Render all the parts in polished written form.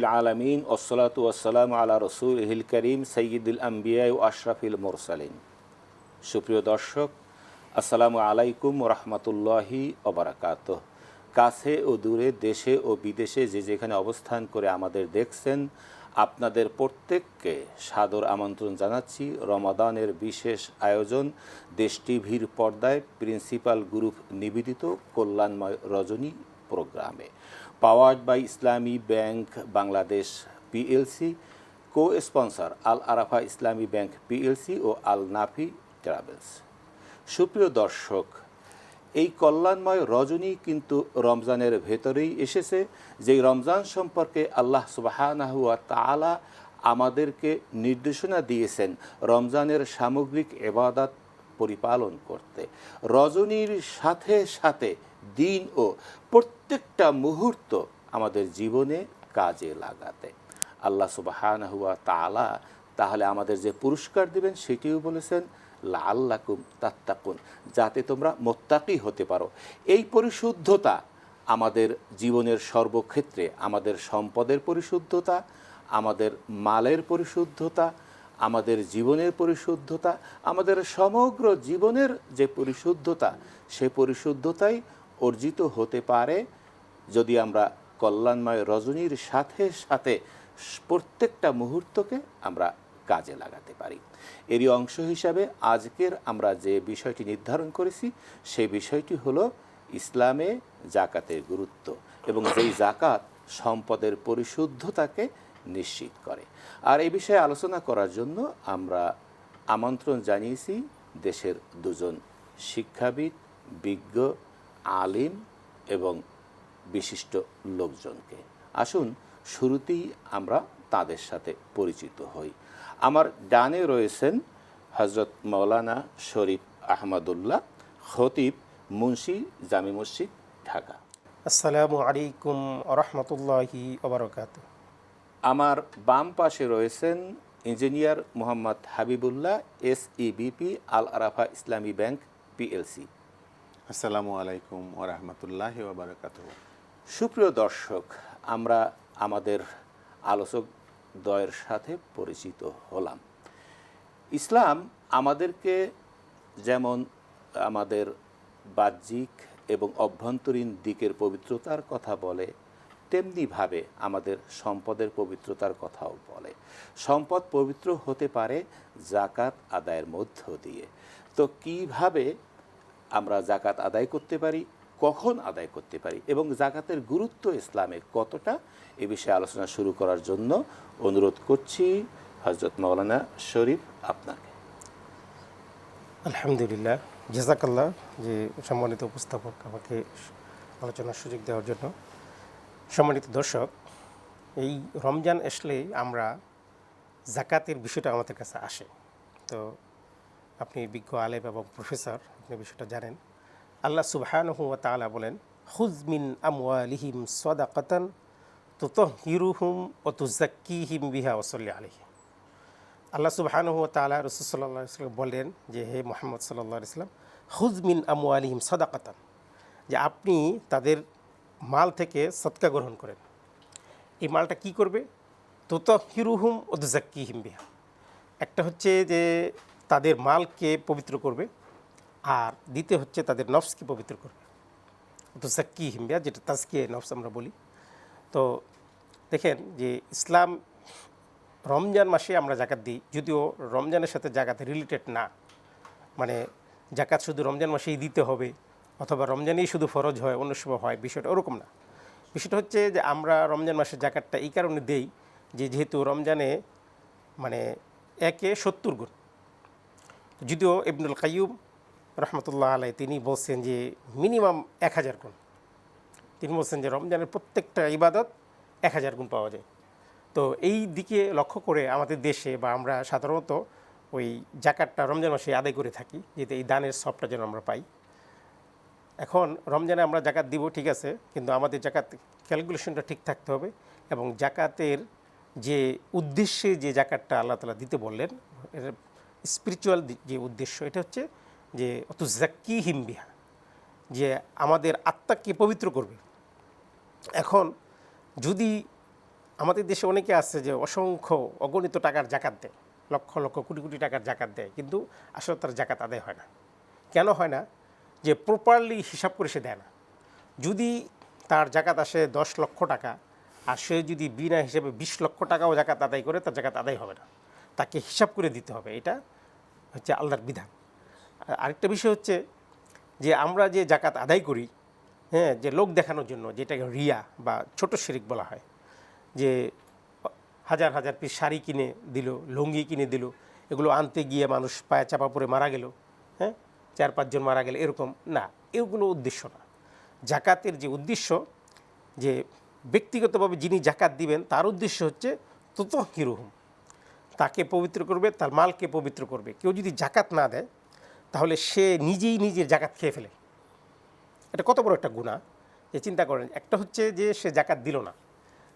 আলামিন ওসসালাতু ওয়াসসালামু আলা রাসূলিল কারীম সাইয়্যিদুল আমবিয়া ও আশরাফিল মুরসালিন। সুপ্রিয় দর্শক, আসসালামু আলাইকুম ওয়া রাহমাতুল্লাহি ওয়া বারাকাতুহু। কাছে ও দূরে, দেশে ও বিদেশে যে যেখানে অবস্থান করে আমাদের দেখছেন, আপনাদের প্রত্যেককে সাদর আমন্ত্রণ জানাচ্ছি রমাদানের বিশেষ আয়োজন দেশ টিভির পর্দায় প্রিন্সিপাল গ্রুপ নিবেদিত কল্যাণময় রজনী প্রোগ্রামে। Powered by Islami Bank Bangladesh PLC, co sponsor Al Arafah Islami Bank PLC ও আল নাফি ট্রাভেলস। সুপ্রিয় দর্শক, এই কল্যাণময় রজনী কিন্তু রমজানের ভেতরেই এসেছে, যেই রমজান সম্পর্কে আল্লাহ সুবহানাহু ওয়া তাআলা আমাদেরকে নির্দেশনা দিয়েছেন রমজানের সামগ্রিক ইবাদত পরিপালন করতে, রজনীর সাথে সাথে দিন ও প্রত্যেকটা মুহূর্ত আমাদের জীবনে কাজে লাগাতে। আল্লাহ সুবহানাহু ওয়া তাআলা তাহলে আমাদের যে পুরস্কার দিবেন সেটিও বলেছেন লাআল্লাকুম তাত্তাকুন, যাতে তোমরা মুত্তাকি হতে পারো। এই পরিশুদ্ধতা আমাদের জীবনের সর্বক্ষেত্রে, আমাদের সম্পদের পরিশুদ্ধতা, আমাদের মালের পরিশুদ্ধতা, আমাদের জীবনের পরিশুদ্ধতা, আমাদের সমগ্র জীবনের যে পরিশুদ্ধতা, সে পরিশুদ্ধতাই অর্জিত হতে পারে যদি আমরা কল্যাণময় রজনীর সাথে সাথে প্রত্যেকটা মুহূর্তকে আমরা কাজে লাগাতে পারি। এরই অংশ হিসাবে আজকের আমরা যে বিষয়টি নির্ধারণ করেছি সেই বিষয়টি হলো ইসলামে জাকাতের গুরুত্ব, এবং যেই জাকাত সম্পদের পরিশুদ্ধতাকে নিশ্চিত করে। আর এই বিষয়ে আলোচনা করার জন্য আমরা আমন্ত্রণ জানিয়েছি দেশের দুজন শিক্ষাবিদ, বিজ্ঞ, আলিম এবং বিশিষ্ট লোকজনকে। আসুন শুরুতেই আমরা তাদের সাথে পরিচিত হই। আমার ডানে রয়েছেন হজরত মৌলানা শরীফ আহমদুল্লাহ, খতিব, মুন্সি, জামি মসজিদ, ঢাকা। আসসালামু আলাইকুম ওয়া রাহমাতুল্লাহি ওয়া বারাকাতুহু। আমার বাম পাশে রয়েছেন ইঞ্জিনিয়ার মোহাম্মদ হাবিবুল্লাহ, SEBP আল আরাফা ইসলামী ব্যাংক পিএলসি। আসসালামু আলাইকুম ওয়া রাহমাতুল্লাহি ওয়া বারাকাতুহু। সুপ্রিয় দর্শক, আমরা আমাদের আলোচক দ্বয়ের সাথে পরিচিত হলাম। ইসলাম আমাদেরকে যেমন আমাদের বাহ্যিক এবং অভ্যন্তরীণ দিকের পবিত্রতার কথা বলে, তেমনিভাবে আমাদের সম্পদের পবিত্রতার কথাও বলে। সম্পদ পবিত্র হতে পারে জাকাত আদায়ের মধ্য দিয়ে। তো কিভাবে আমরা জাকাত আদায় করতে পারি, কখন আদায় করতে পারি, এবং জাকাতের গুরুত্ব ইসলামে কতটা, এ বিষয়ে আলোচনা শুরু করার জন্য অনুরোধ করছি হজরত মৌলানা শরীফ আপনাকে। আলহামদুলিল্লাহ, জাযাকাল্লাহ যে সম্মানিত উপস্থাপক আমাকে আলোচনার সুযোগ দেওয়ার জন্য। সম্মানিত দর্শক, এই রমজান আসলেই আমরা জাকাতের বিষয়টা আমাদের কাছে আসে। তো আপনি বিজ্ঞ আলেম এবং প্রফেসর, আপনি বিষয়টা জানেন। আল্লাহ সুবহানাহু ওয়া তাআলা বলেন, খুয মিন আমওয়ালিহিম সাদাকাতান তুতাহহিরুহুম ওয়া তুযাক্কিহিম বিহা ওয়া সাল্লি আলাইহি। আল্লাহ সুবহানাহু ওয়া তাআলা রাসূল সাল্লাল্লাহু আলাইহি ওয়াসাল্লাম বলেন যে, হে মুহাম্মদ সাল্লাল্লাহু আলাইহি ওয়াসাল্লাম, খুয মিন আমওয়ালিহিম সাদাকাতান, যে আপনি তাদের মাল থেকে সদকা গ্রহণ করেন। এই মালটা কি করবে? তুতাহহিরুহুম ওয়া তুযাক্কিহিম বিহা। একটা হচ্ছে যে তাদের মালকে পবিত্র করবে, আর দ্বিতীয় হচ্ছে তাদের নফসকে পবিত্র করবে। তুযাক্কিহিম বিহা, যেটা তাজকিয়ে নফস আমরা বলি। তো দেখেন যে ইসলাম রমজান মাসে আমরা জাকাত দিই, যদিও রমজানের সাথে জাকাত রিলেটেড না। মানে জাকাত শুধু রমজান মাসেই দিতে হবে অথবা রমজানেই শুধু ফরজ হয়, অন্য সময় হয়, বিষয়টা ওরকম না। বিষয়টা হচ্ছে যে আমরা রমজান মাসে জাকাতটা এই কারণে দেই যে যেহেতু রমজানে মানে 1/70 গুণ। যদিও ইবনুল কাইয়ুম রহমতুল্লাহ আলাই তিনি বলছেন যে মিনিমাম 1000 গুণ। তিনি বলছেন যে রমজানের প্রত্যেকটা ইবাদত 1000 গুণ পাওয়া যায়। তো এই দিকে লক্ষ্য করে আমাদের দেশে বা আমরা সাধারণত ওই জাকাতটা রমজান মাসে আদায় করে থাকি, যাতে এই দানের সবটা যেন আমরা পাই। এখন রমজানে আমরা জাকাত দিব, ঠিক আছে, কিন্তু আমাদের জাকাত ক্যালকুলেশনটা ঠিক থাকতে হবে, এবং জাকাতের যে উদ্দেশ্যে যে জাকাতটা আল্লাহ তাআলা দিতে বললেন, এর স্পিরিচুয়াল যে উদ্দেশ্য, এটা হচ্ছে যে তুযাক্কিহিম বিহা, যে আমাদের আত্মাকে পবিত্র করবে। এখন যদি আমাদের দেশে অনেকে আছে যে অসংখ্য অগণিত টাকার জাকাত দেয়, লক্ষ লক্ষ কোটি কোটি টাকার জাকাত দেয়, কিন্তু আসলে তার জাকাত আদায় হয় না। কেন হয় না? যে প্রপারলি হিসাব করে সে দেয় না। যদি তার জাকাত আসে 10 লক্ষ টাকা, আর সে যদি বিনা হিসেবে 20 লক্ষ টাকাও জাকাত আদায় করে, তার জাকাত আদায় হবে না। তাকে হিসাব করে দিতে হবে। এটা হচ্ছে আল্লাহর বিধান। আরেকটা বিষয় হচ্ছে যে আমরা যে জাকাত আদায় করি, হ্যাঁ, যে লোক দেখানোর জন্য, যেটাকে রিয়া বা ছোট শিরিক বলা হয়, যে হাজার হাজার পিস শাড়ি কিনে দিল, লুঙ্গি কিনে দিল, এগুলো আনতে গিয়ে মানুষ পায়ে চাপা পড়ে মারা গেল, হ্যাঁ, 4-5 জন মারা গেল, এরকম না। এগুলো উদ্দেশ্য না। জাকাতের যে উদ্দেশ্য, যে ব্যক্তিগতভাবে যিনি জাকাত দিবেন তার উদ্দেশ্য হচ্ছে তুতহিরুহুম, তাকে পবিত্র করবে, তার মালকে পবিত্র করবে। কেউ যদি জাকাত না দেয় তাহলে সে নিজেই নিজের জাকাত খেয়ে ফেলে। এটা কত বড় একটা গুনাহ, যে চিন্তা করেন। একটা হচ্ছে যে সে জাকাত দিল না,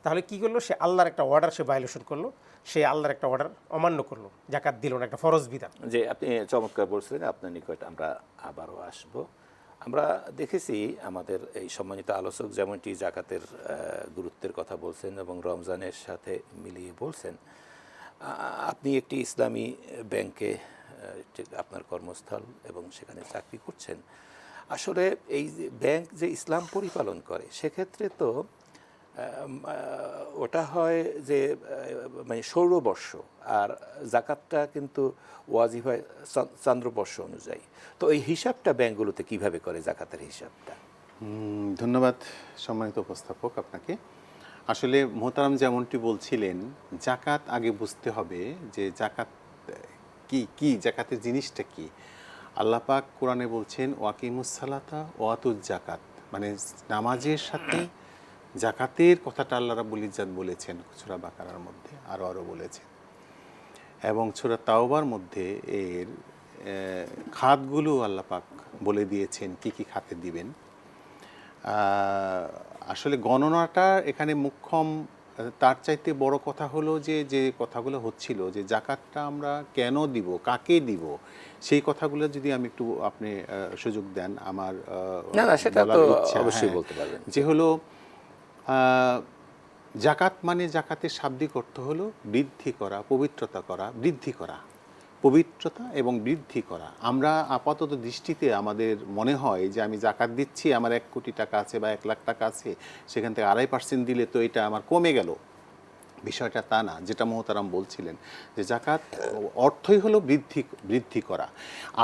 তাহলে কি করলো? সে আল্লাহর একটা অর্ডার সে ভায়োলেশন করলো, সে আল্লাহর একটা অর্ডার অমান্য করলো, জাকাত দিল না, একটা ফরজ বিধান। যে আপনি চমৎকার বলছিলেন, আপনার নিকট আমরা আবারও আসব। আমরা দেখেছি আমাদের এই সম্মানিত আলোচক যেমনটি জাকাতের গুরুত্বের কথা বলছেন এবং রমজানের সাথে মিলিয়ে বলছেন। আপনি একটি ইসলামী ব্যাংকে আপনার কর্মস্থল এবং সেখানে চাকরি করছেন। আসলে এই যে ব্যাংক যে ইসলাম পরিপালন করে, সেক্ষেত্রে তো ওটা হয় যে মানে সৌরবর্ষ, আর জাকাতটা কিন্তু ওয়াজিব হয় চন্দ্রবর্ষ অনুযায়ী। তো এই হিসাবটা ব্যাংকগুলোতে কিভাবে করে জাকাতের হিসাবটা? ধন্যবাদ সম্মানিত উপস্থাপক আপনাকে। আসলে মোহতারাম যেমনটি বলছিলেন, জাকাত আগে বুঝতে হবে যে জাকাত কি জাকাতের জিনিসটা কি। আল্লাহ পাক কোরআনে বলছেন ওয়াকিমুস সালাতা ওয়াতুজ জাকাত, মানে নামাজের সাথে জাকাতের কথাটা আল্লাহ রাব্বুল ইজ্জাত বলেছেন সূরা বাকারার মধ্যে, আরও বলেছেন। এবং সূরা তাওবার মধ্যে এর খাতগুলো আল্লাহ পাক বলে দিয়েছেন কি কি খাতে দিবেন। আসলে গণনাটা এখানে মুখ্যম। তার চাইতে বড় কথা হলো যে কথাগুলো হচ্ছিল যে জাকাতটা আমরা কেন দিব, কাকে দিব, সেই কথাগুলো যদি আমি একটু আপনি সুযোগ দেন আমার সেটা তো অবশ্যই হ্যাঁ, বলতে পারবেন। যে হলো জাকাত মানে জাকাতের শাব্দিক অর্থ হলো বৃদ্ধি করা, পবিত্রতা করা, বৃদ্ধি করা, পবিত্রতা এবং বৃদ্ধি করা। আমরা আপাতত দৃষ্টিতে আমাদের মনে হয় যে আমি জাকাত দিচ্ছি, আমার 1 কোটি টাকা আছে বা 1 লাখ টাকা আছে, সেখান থেকে 2.5% দিলে তো এটা আমার কমে গেল। বিষয়টা তা না, যেটা মোহতারাম বলছিলেন যে জাকাত অর্থই হলো বৃদ্ধি করা।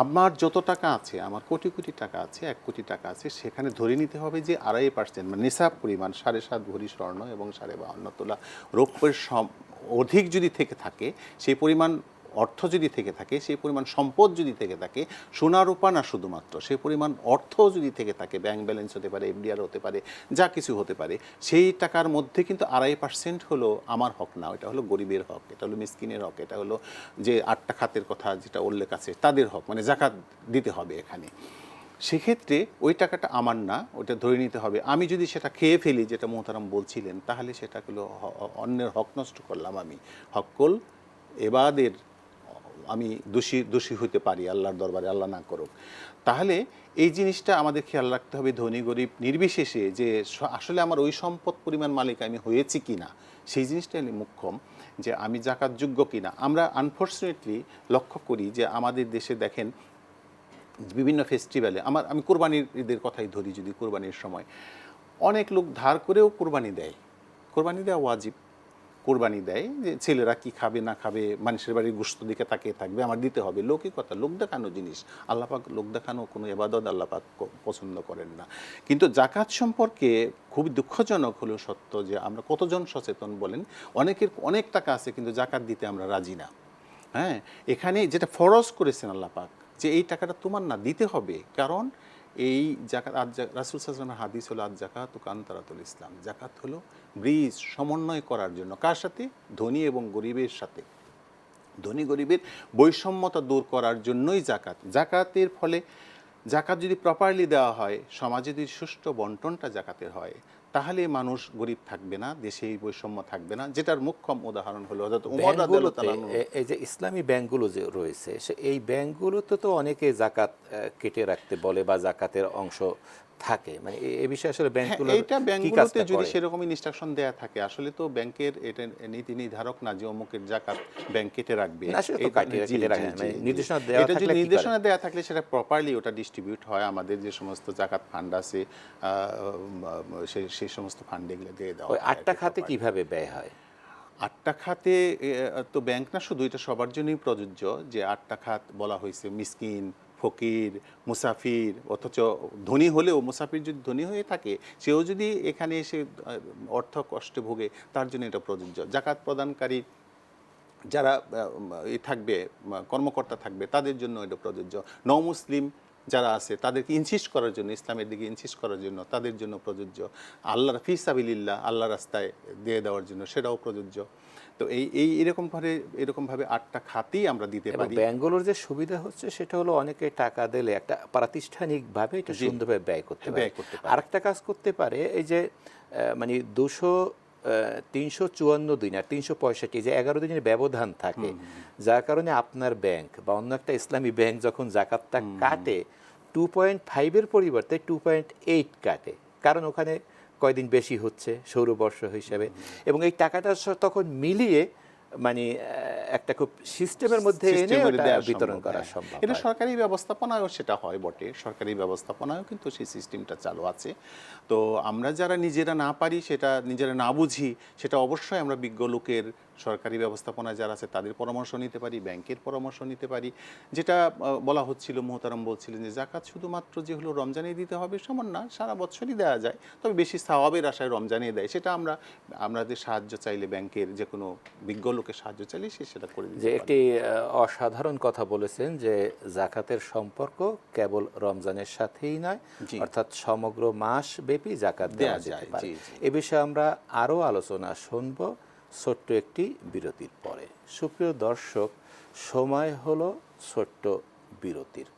আমার যত টাকা আছে, আমার কোটি কোটি টাকা আছে, 1 কোটি টাকা আছে, সেখানে ধরে নিতে হবে যে 2.5%, মানে নিসাব পরিমাণ 7.5 ভরি স্বর্ণ এবং 52.5 তোলা রৌপ্যের অধিক যদি থেকে থাকে, সেই পরিমাণ অর্থ যদি থেকে থাকে, সেই পরিমাণ সম্পদ যদি থেকে থাকে, সোনা রূপা না শুধুমাত্র, সেই পরিমাণ অর্থ যদি থেকে থাকে, ব্যাংক ব্যালেন্স হতে পারে, এফডিআর হতে পারে, যা কিছু হতে পারে, সেই টাকার মধ্যে কিন্তু 2.5% হলো আমার হক না, এটা হলো গরিবের হক, এটা হলো মিসকিনের হক, এটা হলো যে 8টা খাতের কথা যেটা উল্লেখ আছে তাদের হক, মানে জাকাত দিতে হবে এখানে। সেক্ষেত্রে ওই টাকাটা আমার না, ওটা ধরে নিতে হবে। আমি যদি সেটা খেয়ে ফেলি, যেটা মোহতারাম বলছিলেন, তাহলে সেটা হলো অন্যের হক নষ্ট করলাম, আমি হক্কল এবাদের আমি দোষী হতে পারি আল্লাহর দরবারে, আল্লাহ না করুক। তাহলে এই জিনিসটা আমাদের খেয়াল রাখতে হবে ধনী গরিব নির্বিশেষে, যে আসলে আমার ওই সম্পদ পরিমাণ মালিক আমি হয়েছি কি না, সেই জিনিসটাই মুখ্যম, যে আমি জাকাতযোগ্য কি না। আমরা আনফর্চুনেটলি লক্ষ্য করি যে আমাদের দেশে দেখেন বিভিন্ন ফেস্টিভ্যালে, আমি কোরবানির ঈদের কথাই ধরি, যদি কোরবানির সময় অনেক লোক ধার করেও কোরবানি দেয়, কোরবানি দেওয়া ওয়াজিব, কোরবানি দেয় যে ছেলেরা কি খাবে না খাবে, মানুষের বাড়ির গোশত দিকে তাকিয়ে থাকবে, আমার দিতে হবে, লৌকিকতা, লোক দেখানো জিনিস। আল্লাহ পাক লোক দেখানো কোনো ইবাদত আল্লাহ পাক পছন্দ করেন না। কিন্তু জাকাত সম্পর্কে খুব দুঃখজনক হলো সত্য যে আমরা কতজন সচেতন বলেন, অনেকের অনেক টাকা আছে কিন্তু জাকাত দিতে আমরা রাজি না। হ্যাঁ, এখানে যেটা ফরজ করেছেন আল্লাহ পাক যে এই টাকাটা তোমার না, দিতে হবে, কারণ এই জাকাত রাসূল সাল্লাল্লাহু আলাইহি ওয়াসাল্লামের হাদিস হলো জাকাত ও কান্তারাতুল ইসলাম, জাকাত হলো ব্রিজ সমন্বয় করার জন্য, কার সাথে? ধনী এবং গরিবের সাথে। ধনী গরিবের বৈষম্যতা দূর করার জন্যই জাকাত। জাকাতের ফলে জাকাত যদি প্রপারলি দেওয়া হয়, সমাজে যদি সুষ্ঠু বন্টনটা জাকাতের হয়, তাহলে মানুষ গরিব থাকবে না, দেশে এই বৈষম্য থাকবে না, যেটার মুখ্যম উদাহরণ হলো হযরত ওমর রাদিয়াল্লাহু তাআলা। এই যে ইসলামী ব্যাংকগুলো যে রয়েছে, এই ব্যাংকগুলোতে তো অনেকে জাকাত কেটে রাখতে বলে বা জাকাতের অংশ থাকে, মানে এ বিষয়ে আসলে ব্যাংকগুলো এইটা কি ব্যাংকগুলোতে কাজটা যদি করে? সেরকম ইনস্ট্রাকশন দেয়া থাকে, আসলে তো ব্যাংকের এটা নীতি নির্ধারক না যে অমুকের জাকাত ব্যাংক কেটে রাখবে। না, আসলে তো এই ধরনের- কেটে রাখে না, মানে জি। নির্দেশনা দেওয়া এটা থাকলে যদি কি করে? নির্দেশনা দেয়া থাকলে সেটা প্রপারলি ওটা ডিস্ট্রিবিউট হয়, আমাদের যে সমস্ত জাকাত ফান্ড আছে সেই সমস্ত ফান্ডে এগুলো দিয়ে দেওয়া ওই হয় 8টা আর কি খাতে properly। কিভাবে ব্যয় হয়? 8টা খাতে তো ব্যাংক না শুধু, এটা সবার জন্যই প্রযোজ্য যে 8টা খাত বলা হয়েছে, মিসকিন, ফকির, মুসাফির, অথচ ধনী হলেও মুসাফির যদি ধনী হয়ে থাকে সেও যদি এখানে এসে অর্থ কষ্টে ভোগে তার জন্য এটা প্রযোজ্য। জাকাত প্রদানকারী যারা থাকবে, কর্মকর্তা থাকবে, তাদের জন্য এটা প্রযোজ্য। মুসলিম যারা আছে তাদেরকে ইনসিস্ট করার জন্য, ইসলামের দিকে ইনসিস্ট করার জন্য তাদের জন্য প্রযোজ্য। আল্লাহর ফি সাবিলিল্লাহ, আল্লাহ রাস্তায় দিয়ে দেওয়ার জন্য সেটাও প্রযোজ্য। তো এরকমভাবে 8টা খাতেই আমরা দিতে এবং পারি। ব্যাংকগুলোর যে সুবিধা হচ্ছে সেটা হলো অনেকে টাকা দিলে একটা প্রাতিষ্ঠানিকভাবে এটা সুন্দরভাবে ব্যয় করতে পারে। আরেকটা কাজ করতে পারে, এই যে মানে 354 দিন আর 365, যে 11 দিনের ব্যবধান থাকে, যার কারণে আপনার ব্যাংক বা অন্য একটা ইসলামী ব্যাংক যখন জাকাতটা কাটে 2.5-এর পরিবর্তে 2.8 কাটে, কারণ ওখানে কয়দিন বেশি হচ্ছে সৌরবর্ষ হিসাবে, এবং এই টাকাটা তখন মিলিয়ে মানে একটা খুব সিস্টেমের মধ্যে এনে ওটা বিতরণ করা সম্ভব। এটা সরকারি ব্যবস্থাপনায়ও সেটা হয় বটে, সরকারি ব্যবস্থাপনায়ও কিন্তু সেই সিস্টেমটা চালু আছে। তো আমরা যারা নিজেরা না পারি, সেটা নিজেরা না বুঝি, সেটা অবশ্যই আমরা বিজ্ঞ লোকের, সরকারি ব্যবস্থাপনায় যারা আছে তাদের পরামর্শ নিতে পারি, ব্যাংকের পরামর্শ নিতে পারি। যেটা বলা হচ্ছিল, মোহতারাম বলছিলেন যে জাকাত শুধুমাত্র যে হলো রমজানে দিতে হবে সেমন না, সারা বছরই দেওয়া যায়, তবে বেশি সওয়াবের আশায় রমজানে দেয়। সেটা আমাদের সাহায্য চাইলে, ব্যাংকের যে কোনো বিজ্ঞ লোকের সাহায্য চাইলে সেটা করে দিতে যে পারে। একটি অসাধারণ কথা বলেছেন যে জাকাতের সম্পর্ক কেবল রমজানের সাথেই নয়, অর্থাৎ সমগ্র মাস ব্যাপী জাকাত দেওয়া যেতে পারে। এ বিষয়ে আমরা আরও আলোচনা শুনব ছোট্ট একটি বিরতির পরে। সুপ্রিয় দর্শক, সময় হলো ছোট্ট বিরতির।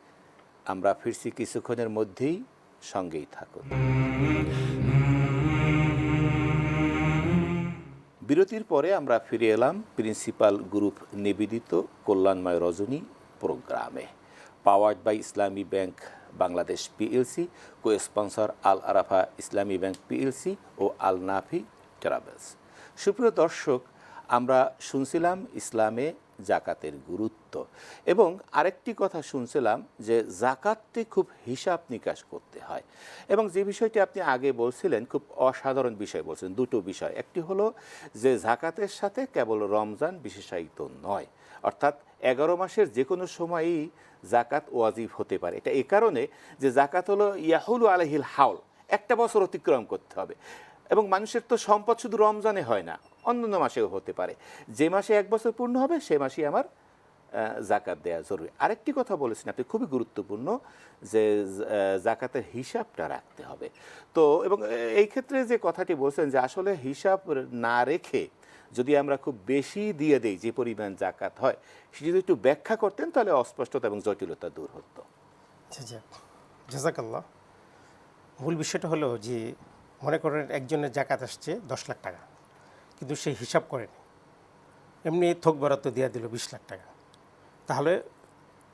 আমরা ফিরছি কিছুক্ষণের মধ্যেই, সঙ্গেই থাকুন। বিরতির পরে আমরা ফিরে এলাম প্রিন্সিপাল গ্রুপ নিবেদিত কল্যাণময় রজনী প্রোগ্রামে, powered by Islami Bank Bangladesh PLC, co sponsor Al Arafah Islami Bank PLC ও আল নাফি ট্রাভেলস। সুপ্রিয় দর্শক, আমরা শুনছিলাম ইসলামে জাকাতের গুরুত্ব, এবং আরেকটি কথা শুনছিলাম যে জাকাতটি খুব হিসাব নিকাশ করতে হয়, এবং যে বিষয়টি আপনি আগে বলছিলেন খুব অসাধারণ বিষয় বলছেন। দুটো বিষয়, একটি হলো যে জাকাতের সাথে কেবল রমজান বিশেষায়িত নয়, অর্থাৎ 11 মাসের যে কোনো সময়ই জাকাত ওয়াজিব হতে পারে। এটা এ কারণে যে জাকাত হলো ইয়াহুলু আলাইহিল হাউল, একটা বছর অতিক্রম করতে হবে, এবং মানুষের তো সম্পদ শুধু রমজানে হয় না, অন্যান্য মাসেও হতে পারে। যে মাসে 1 বছর পূর্ণ হবে সে মাসেই আমার জাকাত দেওয়া জরুরি। আরেকটি কথা বলেছেন আপনি, খুবই গুরুত্বপূর্ণ, যে জাকাতের হিসাবটা রাখতে হবে। তো এবং এই ক্ষেত্রে যে কথাটি বলছেন যে আসলে হিসাব না রেখে যদি আমরা খুব বেশি দিয়ে দেই, যে পরিমাণ জাকাত হয়, সে যদি একটু ব্যাখ্যা করতেন তাহলে অস্পষ্টতা এবং জটিলতা দূর হতো। আচ্ছা, জাযাকাল্লাহ। মূল বিষয়টা হলো যে মনে করেন একজনের জাকাত আসছে 10 লাখ টাকা, কিন্তু সে হিসাব করেনি, এমনি থোক বরাদ্দ দিয়ে দিল 20 লাখ টাকা, তাহলে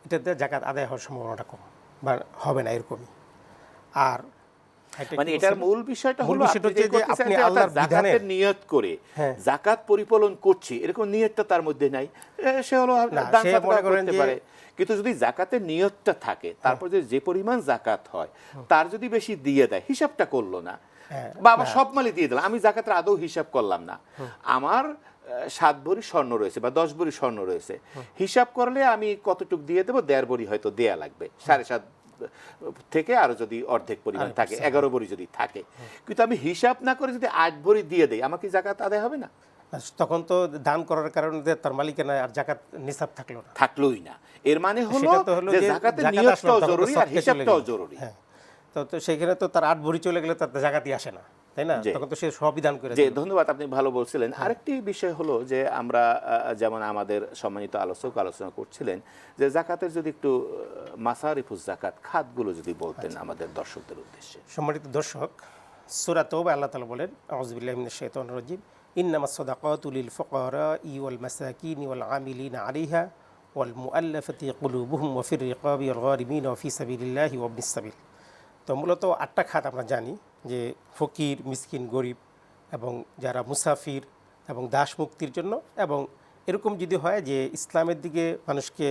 এটাতে জাকাত আদায় হওয়ার সম্ভাবনাটা কম বা হবে না, এরকমই। আর মানে এটার মূল বিষয়টা হলো আপনি আল্লাহর বিধানের নিয়ত করে জাকাত পরিপালন করছি, এরকম নিয়তটা তার মধ্যে নাই, সে হলো দান সাদকা করতে পারে। কিন্তু যদি জাকাতের নিয়তটা থাকে, তারপর যে পরিমাণ জাকাত হয় তার যদি বেশি দিয়ে দেয়, হিসাবটা করলো না, বাবা সব মালি দিয়ে দিলাম, আমি জাকাতের আদৌ হিসাব করলাম না, আমার 7 ভরি স্বর্ণ রয়েছে বা 10 ভরি স্বর্ণ রয়েছে, হিসাব করলে আমি কতটুক দিয়ে দেবো, 1.5 ভরি হয়তো দেয়া লাগবে, 7.5 থেকে আরো যদি অর্ধেক পরিমাণ থাকে, 11 ভরি যদি থাকে, কিন্তু আমি হিসাব না করে যদি 8 ভরি দিয়ে দেই, আমার কি জাকাত আদায় হবে না? তখন তো দান করার কারণে তার মালিকানা আর জাকাত নিসাব থাকলোই না। এর মানে হলো যে জাকাতের নিয়তটাও জরুরি আর হিসাবটাও জরুরি। তো সেখানে তো তার 8 ভরি চলে গেলে তার জাকাতই আসে না, তাই না? তখন তো সে সবই দান করে। ধন্যবাদ, আপনি ভালো বলছিলেন। আরেকটি বিষয় হলো যে আমরা যেমন আমাদের সম্মানিত আলোচক আলোচনা করছিলেন যে জাকাতের যদি একটু মাসারিফুজ জাকাত খাতগুলো যদি বলতেন আমাদের দর্শকদের উদ্দেশ্যে। সম্মানিত দর্শক, সূরা তাওবা আল্লাহ তাআলা বলেন, আউযু বিল্লাহি মিনাশ শাইতানির রাজিম, ইন্নামাস সাদাকাতু লিল ফুকারাই ওয়াল মাসাকিনি ওয়াল আমিলিনা আলাইহা ওয়াল মুআল্লাফাতি কুলুবুহুম ওয়া ফির রিকাবি ওয়াল গারিমিনা ওয়া ফি সাবিলিল্লাহি ওয়া ইবনিস সাবিল। তো মূলত 8টা খাত আমরা জানি, যে ফকির, মিসকিন, গরিব এবং যারা মুসাফির এবং দাস মুক্তির জন্য, এবং এরকম যদি হয় যে ইসলামের দিকে মানুষকে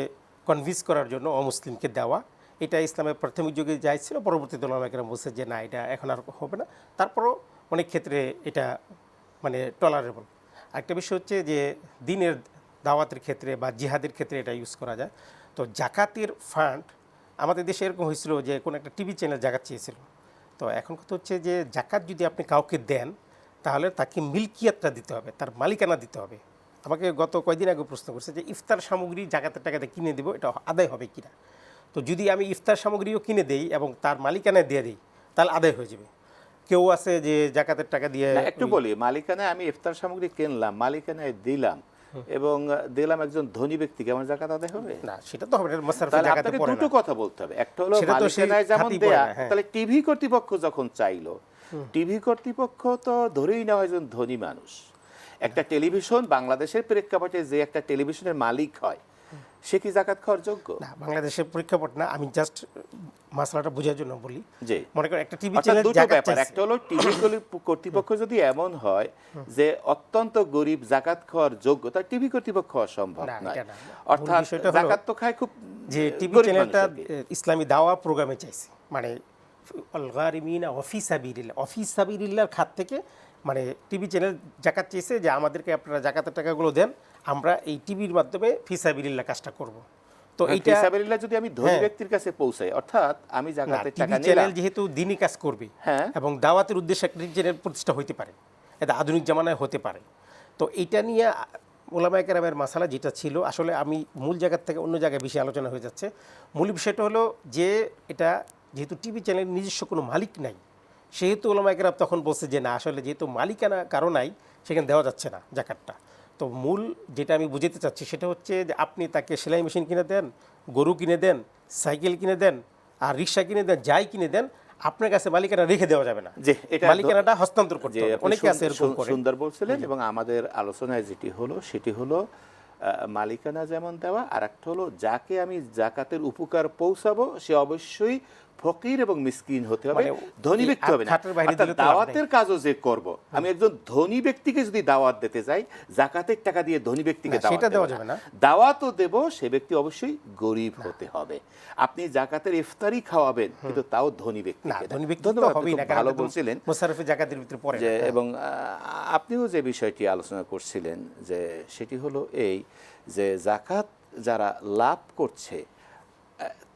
কনভিন্স করার জন্য অমুসলিমকে দেওয়া, এটা ইসলামের প্রাথমিক যুগে যাই ছিল, পরবর্তীতে ওলামায়ে বলছে যে না, এটা এখন আর হবে না। তারপরও অনেক ক্ষেত্রে এটা মানে টলারেবল। আরেকটা বিষয় হচ্ছে যে দিনের দাওয়াতের ক্ষেত্রে বা জিহাদের ক্ষেত্রে এটা ইউজ করা যায়। তো জাকাতের ফান্ড আমাদের দেশে এরকম হয়েছিল যে কোনো একটা টিভি চ্যানেল জাকাত চেয়েছিল। তো এখন কথা হচ্ছে যে জাকাত যদি আপনি কাউকে দেন, তাহলে তাকে মিল্কিয়াতটা দিতে হবে, তার মালিকানা দিতে হবে। আমাকে গত কয়েকদিন আগে প্রশ্ন করছে যে ইফতার সামগ্রী জাকাতের টাকাতে কিনে দেবো, এটা আদায় হবে কিনা। তো যদি আমি ইফতার সামগ্রীও কিনে দেই এবং তার মালিকানায় দিয়ে দিই, তাহলে আদায় হয়ে যাবে। কেউ আছে যে জাকাতের টাকা দিয়ে না, একটু বলি, মালিকানায় আমি ইফতার সামগ্রী কিনলাম, মালিকানায় দিলাম এবং দিলাম একজন ধনী ব্যক্তিকে, আমার জাকাত আদায় হবে না, সেটা তো হবে না, মাসরাফে তাহলে জাকাতে আপনাকে পড়ে দুটো না। কথা বলতে হবে। একটা হলো সেটা তো সেই মালিকানায় যেমন খাতেই পড়ে দেয়া, না, হ্যাঁ। তাহলে টিভি কর্তৃপক্ষ যখন চাইলো, টিভি কর্তৃপক্ষ তো ধরেই নেওয়া হয় একজন ধনী মানুষ। একটা টেলিভিশন বাংলাদেশের প্রেক্ষাপটে যে একটা টেলিভিশনের মালিক হয়, সে কি জাকাত খাওয়ার যোগ্য? না, বাংলাদেশের প্রেক্ষাপট না, আমি জাস্ট মাসলাটা বোঝার জন্য বলি। জি, মনে করেন একটা টিভি অর্থাৎ চ্যানেল দুটো জাকাত ব্যাপার। চাইছে। একটা হলো টিভি কর্তৃপক্ষ যদি এমন হয় যে অত্যন্ত গরিব জাকাত খাওয়ার যোগ্য, তার টিভি কর্তৃপক্ষ হওয়া সম্ভব না, নয়। এটা না। অর্থাৎ মূল বিষয়টা হলো জাকাত তো খায় খুব যে টিভি গরিব চ্যানেলটা মানুষের। ইসলামী দাওয়া প্রোগ্রামে চাইছে, মানে আল গারিমিনা ওয়াফি সাবিলিল্লাহ, ওয়াফি সাবিলিল্লাহর খাত থেকে মানে টিভি চ্যানেল জাকাত চেয়েছে যে আমাদেরকে আপনারা জাকাতের টাকাগুলো দেন, আমরা এই টিভির মাধ্যমে ফি সাবিলিল্লাহ কাজটা করব। তো এইটা ফিসাবিলিল্লাহ যদি আমি ধনী হ্যাঁ। ব্যক্তির কাছে পৌঁছাই, অর্থাৎ আমি না, জাকাতের টিভি টাকা চ্যানেল নিলাম, যেহেতু দিনই কাজ করবে হ্যাঁ। এবং দাওয়াতের উদ্দেশ্যে একটা চ্যানেল প্রতিষ্ঠা হতে পারে, এটা আধুনিক জামানায় হতে পারে। তো এইটা নিয়ে ওলামায়ে কেরামের মাসালা যেটা ছিল, আসলে আমি মূল জায়গার থেকে অন্য জায়গায় বেশি আলোচনা হয়ে যাচ্ছে। মূল বিষয়টা হলো যে এটা যেহেতু টিভি চ্যানেল নিজস্ব কোনো মালিক নাই, সেহেতু ওলামায়ে কেরাম তখন বলছে যে না, আসলে যেহেতু মালিকানা কারো নাই, সেখানে দেওয়া যাচ্ছে না জাকাতটা। তো মূল যেটা আমি বুঝাতে চাচ্ছি সেটা হচ্ছে যে আপনি তাকে সেলাই মেশিন কিনে দেন, গরু কিনে দেন, সাইকেল কিনে দেন, আর রিক্সা কিনে দেন, যাই কিনে দেন, আপনার কাছে মালিকানা রেখে দেওয়া যাবে না, যে এটা মালিকানাটা হস্তান্তর করতে যে হবে। আপনি অনেকে আছে এরকম করে। সুন্দর বলছিলেন, এবং আমাদের আলোচনায় যেটি হলো সেটি হলো মালিকানা যেমন দেওয়া, আর একটা হলো যাকে আমি জাকাতের উপকার পৌঁছাবো সে অবশ্যই ফকির এবং মিসকিন হতে হবে, মানে ধনী এই ব্যক্তি হবে না। খাটের বাইরে অর্থাৎ দিলে তো লাভ দাওয়াতের কাজও যে করব, আমি একজন ধনী ব্যক্তিকে যদি দাওয়াত দিতে যাই, জাকাতের টাকা দিয়ে ধনী ব্যক্তিকে না, সেটা দেওয়া দেব যাবে না। না। দাওয়াতও দেব, সে ব্যক্তি অবশ্যই গরিব হতে হবে। আপনি জাকাতের ইফতারি খাওয়াবেন, কিন্তু তাও ধনী না, ব্যক্তিকে। ধনী ব্যক্তি তো ধন্যবাদ, হবেই খুব না, কারণ ভালো এটা তো বলছিলেন। মুশাররফে জাকাতের ভিতরে পড়ে যে না। এবং আপনিও যে বিষয়টি আলোচনা করছিলেন, যে সেটি হলো এই যে জাকাত যারা লাভ করছে,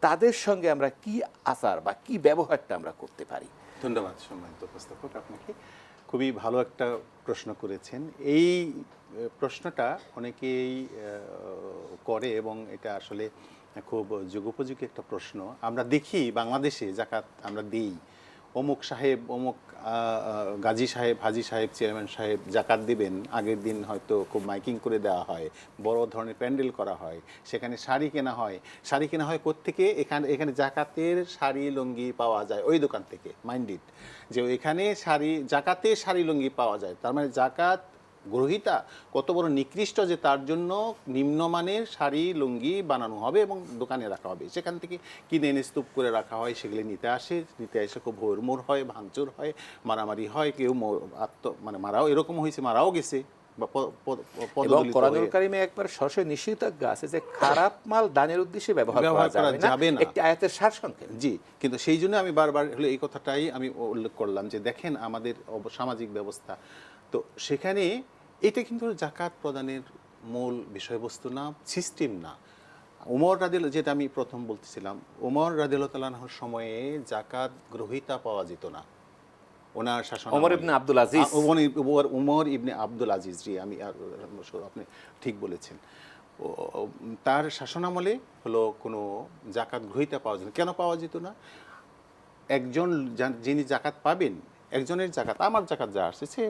তাদের সঙ্গে আমরা কি আচার বা কি ব্যবহারটা আমরা করতে পারি? ধন্যবাদ সম্মানিত উপস্থাপক, আপনাকে খুবই ভালো একটা প্রশ্ন করেছেন। এই প্রশ্নটা অনেকেই করে এবং এটা আসলে খুব যুগোপযোগী একটা প্রশ্ন। আমরা দেখি বাংলাদেশে জাকাত আমরা দিই, অমুক সাহেব, অমুক গাজী সাহেব, হাজী সাহেব, চেয়ারম্যান সাহেব জাকাত দিবেন, আগের দিন হয়তো খুব মাইকিং করে দেওয়া হয়, বড় ধরনের প্যান্ডেল করা হয়, সেখানে শাড়ি কেনা হয়। শাড়ি কেনা হয় কোত্থেকে? এখানে জাকাতের শাড়ি লুঙ্গি পাওয়া যায় ওই দোকান থেকে। মাইন্ড ইট, যে এখানে জাকাতে শাড়ি লুঙ্গি পাওয়া যায়, তার মানে জাকাত গ্রহীতা কত বড় নিকৃষ্ট যে তার জন্য নিম্নমানের শাড়ি লুঙ্গি বানানো হবে এবং দোকানে রাখা হবে, সেখান থেকে কিনে এনে স্তূপ করে রাখা হয়, সেগুলি নিতে এসে খুব ভোরমোর হয়, ভাঙচুর হয়, মারামারি হয়, কেউ মানে মারাও এরকম হয়েছে, মারাও গেছে বা এবং কোরআনুল কারীমে একবার সরাসরি নিষেধাজ্ঞা আছে যে খারাপ মাল দানের উদ্দেশ্যে ব্যবহার করা যাবে না। একটি আয়াতের সারসংক্ষেপ। জি, কিন্তু সেই জন্য আমি বারবার হলো এই কথাটাই আমি উল্লেখ করলাম যে দেখেন আমাদের সামাজিক ব্যবস্থা, তো সেখানে এটা কিন্তু জাকাত প্রদানের মূল বিষয়বস্তু না, সিস্টেম না। উমর রাদিয়াল্লাহু, যেটা আমি প্রথম বলতেছিলাম, উমর রাদিয়াল্লাহু তাআলা আনহুর সময়ে জাকাত গ্রহীতা পাওয়া যেত না। ওনার শাসন ওমর ইবনে আব্দুল আজিজ, উমর ইবনে আব্দুল আজিজ, জি আমি আপনি ঠিক বলেছেন। তার শাসনামলে হলো কোনো জাকাত গ্রহীতা পাওয়া যেত না। কেন পাওয়া যেত না? একজন যিনি জাকাত পাবেন, একজনের জাকাত, আমার জাকাত যা আসছে সে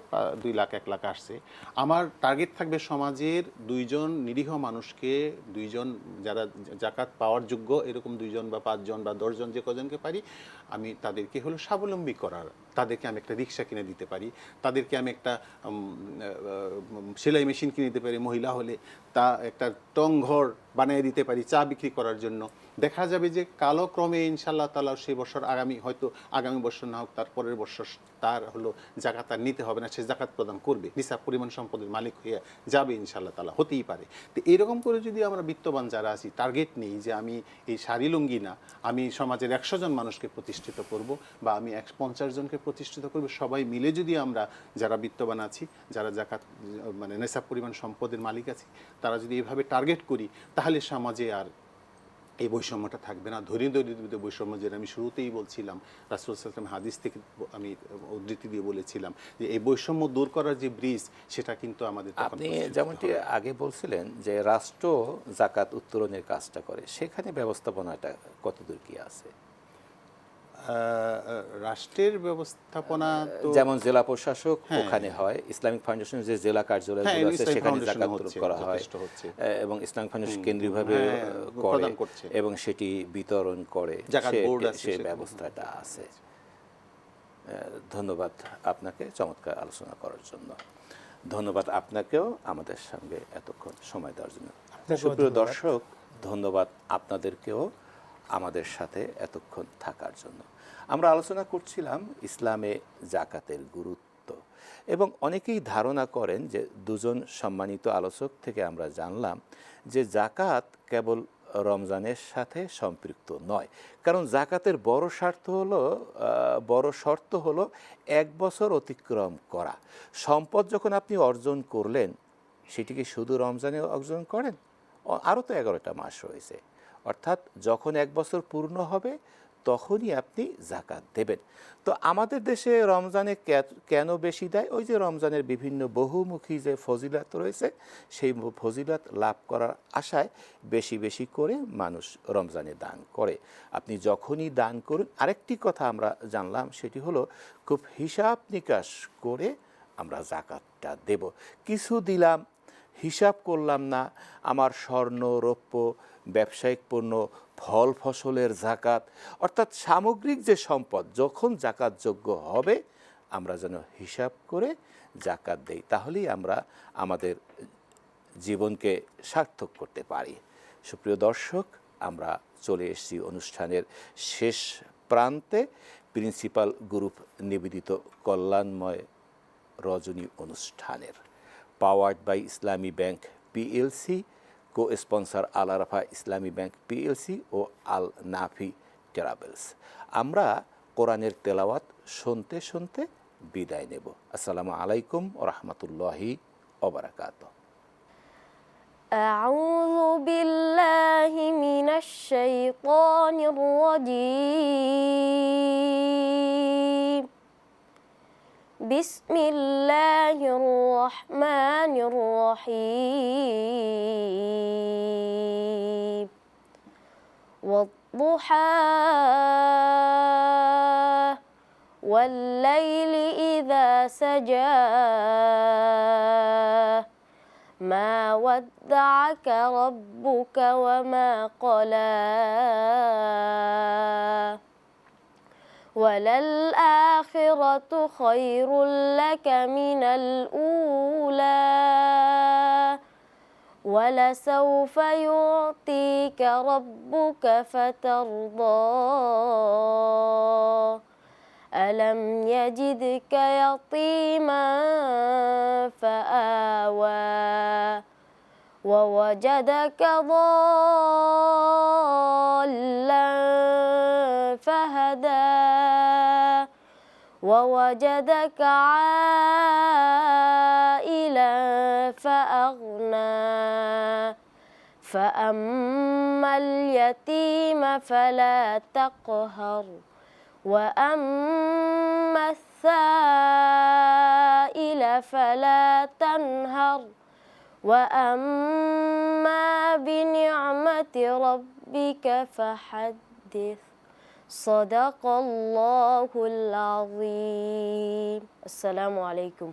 2 লাখ 1 লাখ আসছে, আমার টার্গেট থাকবে সমাজের 2 জন নিরীহ মানুষকে, 2 জন যারা জাকাত পাওয়ার যোগ্য, এরকম 2 জন বা 5 জন বা 10 জন, যে কজনকে পারি আমি তাদেরকে হলো স্বাবলম্বী করার তাদেরকে আমি একটা রিক্সা কিনে দিতে পারি, তাদেরকে আমি একটা সেলাই মেশিন কিনে দিতে পারি, মহিলা হলে তা একটা টং ঘর বানিয়ে দিতে পারি চা বিক্রি করার জন্য। দেখা যাবে যে কালক্রমে ইনশাআল্লাহ তাআলা সেই বছর আগামী বছর না হোক তার পরের বছর তার হলো জাকাত আর নিতে হবে না, সে জাকাত প্রদান করবে, নিসাব পরিমাণ সম্পদের মালিক হয়ে যাবে ইনশাআল্লাহ তাআলা, হতেই পারে। তো এরকম করে যদি আমরা বিত্তবান যারা আছি টার্গেট নেই যে আমি এই শাড়ি লুঙ্গি না, আমি সমাজের 100 জন মানুষকে প্রতিষ্ঠিত করব বা আমি 50 জনকে প্রতিষ্ঠিত করব, সবাই মিলে যদি আমরা যারা বিত্তবান আছি, যারা জাকাত মানে নিসাব পরিমাণ সম্পদের মালিক আছি, তারা যদি এইভাবে টার্গেট করি, তাহলে সমাজে আর এই বৈষম্যটা থাকবে না। ধনী দরিদ্র বৈষম্য, যেটা আমি শুরুতেই বলছিলাম, রাসূল সাল্লাল্লাহু আলাইহি ওয়াসাল্লাম হাদিস থেকে আমি উদ্ধৃতি দিয়ে বলেছিলাম যে এই বৈষম্য দূর করার যে ব্রিজ, সেটা কিন্তু আমাদের আপনি যেমনটি আগে বলছিলেন যে রাষ্ট্র জাকাত উত্তোলনের কাজটা করে, সেখানে ব্যবস্থাপনাটা কতদূর কি আছে? রাষ্ট্রের ব্যবস্থাপনা তো যেমন জেলা প্রশাসক ওখানে হয়, ইসলামিক ফাউন্ডেশন যে জেলা কার্যালয়গুলো আছে সেখানে জাকাত প্রদান করা হয়, এবং ইসলামিক ফাউন্ডেশন কেন্দ্রীয়ভাবে করে এবং সেটি বিতরণ করে, সে ব্যবস্থাটা আছে। ধন্যবাদ আপনাকে চমৎকার আলোচনা করার জন্য। ধন্যবাদ আপনাকেও আমাদের সঙ্গে এতক্ষণ সময় দেওয়ার জন্য। সুপ্রিয় দর্শক, ধন্যবাদ আপনাদেরকেও আমাদের সাথে এতক্ষণ থাকার জন্য। আমরা আলোচনা করছিলাম ইসলামে জাকাতের গুরুত্ব, এবং অনেকেই ধারণা করেন যে দুজন সম্মানিত আলোচক থেকে আমরা জানলাম যে জাকাত কেবল রমজানের সাথে সম্পৃক্ত নয়, কারণ জাকাতের বড় শর্ত হলো 1 বছর অতিক্রম করা। সম্পদ যখন আপনি অর্জন করলেন, সেটিকে শুধু রমজানে অর্জন করেন? আরও তো 11টা মাস রয়েছে, অর্থাৎ যখন 1 বছর পূর্ণ হবে তখনই আপনি জাকাত দেবেন। তো আমাদের দেশে রমজানে কেন বেশি দেয়? ওই যে রমজানের বিভিন্ন বহুমুখী যে ফজিলত রয়েছে, সেই ফজিলত লাভ করার আশায় বেশি বেশি করে মানুষ রমজানে দান করে। আপনি যখনই দান করুন, আরেকটি কথা আমরা জানলাম, সেটি হলো খুব হিসাব নিকাশ করে আমরা জাকাতটা দেব। কিছু দিলাম, হিসাব করলাম না, আমার স্বর্ণ, রৌপ্য, ব্যবসায়িক পণ্য, ফল ফসলের জাকাত, অর্থাৎ সামগ্রিক যে সম্পদ যখন জাকাতযোগ্য হবে, আমরা যেন হিসাব করে জাকাত দেই, তাহলেই আমরা আমাদের জীবনকে সার্থক করতে পারি। সুপ্রিয় দর্শক, আমরা চলে এসেছি অনুষ্ঠানের শেষ প্রান্তে। প্রিন্সিপাল গ্রুপ নিবেদিত কল্যাণময় রজনী অনুষ্ঠানের powered by Islami Bank PLC, co sponsor Al Arafah Islami Bank PLC ও আল নাফি ট্রাভেলস। আমরা কোরআনের তেলাওয়াত শুনতে শুনতে বিদায় নেব। আসসালামু আলাইকুম ওয়া রাহমাতুল্লাহি ওয়া বারাকাতুহু। আউযু বিল্লাহি মিনাশ শাইতানির রাজীম। বিসমিল্লাহির রহমানির রহিম। ওয়াদ-দুহা ওয়াল-লাইলি ইযা সাজা মা ওয়াদ্দা'আকা রাব্বুকা ওয়া মা ক্বালা وَلَلْآخِرَةُ خَيْرٌ لَكَ مِنَ الْأُولَى وَلَسَوْفَ يُعْطِيكَ رَبُّكَ فَتَرْضَى أَلَمْ يَجِدْكَ يَتِيمًا فَآوَى وَوَجَدَكَ ضَالًّا فَهَدَى وَوَجَدَكَ عَائِلًا فَأَغْنَى فَأَمَّا الْيَتِيمَ فَلَا تَقْهَرْ وَأَمَّا السَّائِلَ فَلَا تَنْهَرْ وَأَمَّا بِنِعْمَةِ رَبِّكَ فَحَدِّثْ صدق الله العظيم. السلام عليكم.